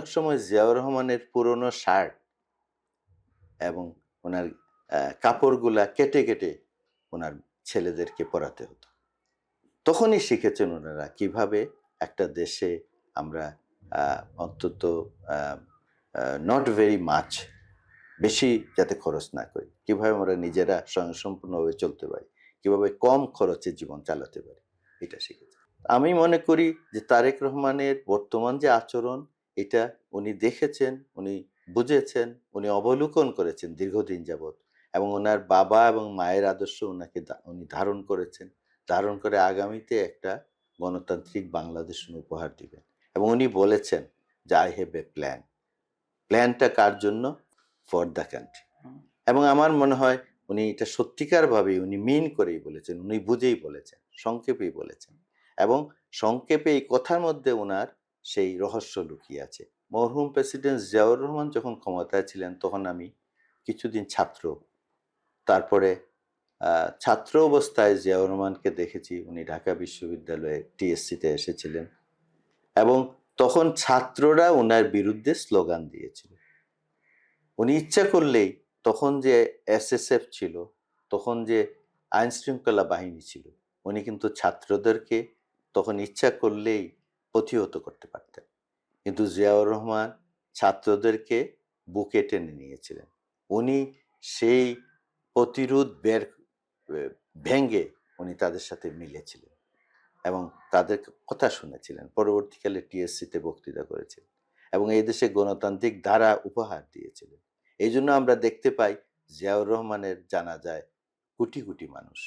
অনেক সময় জিয়াউর রহমানের পুরনো শার্ট এবং ওনার কাপড়গুলা কেটে কেটে ওনার ছেলেদেরকে পরাতে হতো। তখনই শিখেছেন ওনারা কিভাবে একটা দেশে আমরা অন্তত নট ভেরি মাচ বেশি যাতে খরচ না করি, কিভাবে আমরা নিজেরা স্বয়ংসম্পূর্ণভাবে চলতে পারি, কিভাবে কম খরচে জীবন চালাতে পারি, এটা শিখেছি। আমি মনে করি যে তারেক রহমানের বর্তমান যে আচরণ, এটা উনি দেখেছেন, উনি বুঝেছেন, উনি অবলোকন করেছেন দীর্ঘদিন যাবৎ, এবং ওনার বাবা এবং মায়ের আদর্শ ওনাকে উনি ধারণ করেছেন, ধারণ করে আগামীতে একটা গণতান্ত্রিক বাংলাদেশ উনি উপহার দিবেন। এবং উনি বলেছেন যে আই হ্যাভ এ প্ল্যান। প্ল্যানটা কার জন্য? For the country. এবং আমার মনে হয় উনি এটা সত্যিকারভাবেই উনি মিন করেই বলেছেন, উনি বুঝেই বলেছেন, সংক্ষেপেই বলেছেন। এবং সংক্ষেপে এই কথার মধ্যে ওনার সেই রহস্য লুকিয়ে আছে। মরহুম প্রেসিডেন্ট জিয়াউর রহমান যখন ক্ষমতায় ছিলেন তখন আমি কিছুদিন ছাত্র, তারপরে ছাত্র অবস্থায় জিয়াউর রহমানকে দেখেছি, উনি ঢাকা বিশ্ববিদ্যালয়ে টিএসসিতে এসেছিলেন এবং তখন ছাত্ররা ওনার বিরুদ্ধে স্লোগান দিয়েছিল। উনি ইচ্ছা করলেই তখন যে এসএসএফ ছিল, তখন যে আইন শৃঙ্খলা বাহিনী ছিল, উনি কিন্তু ছাত্রদেরকে তখন ইচ্ছা করলেই প্রতিহত করতে পারতেন। কিন্তু জিয়াউর রহমান ছাত্রদেরকে বুকে টেনে নিয়েছিলেন। উনি সেই প্রতিরোধ ভেঙ্গে উনি তাদের সাথে মিলেছিলেন এবং তাদের কথা শুনেছিলেন। পরবর্তীকালে টিএসসিতে বক্তৃতা করেছিলেন এবং এই দেশে গণতান্ত্রিক ধারা উপহার দিয়েছিলেন। এই জন্য আমরা দেখতে পাই জিয়াউর রহমানের জানাজায় কোটি কোটি মানুষ।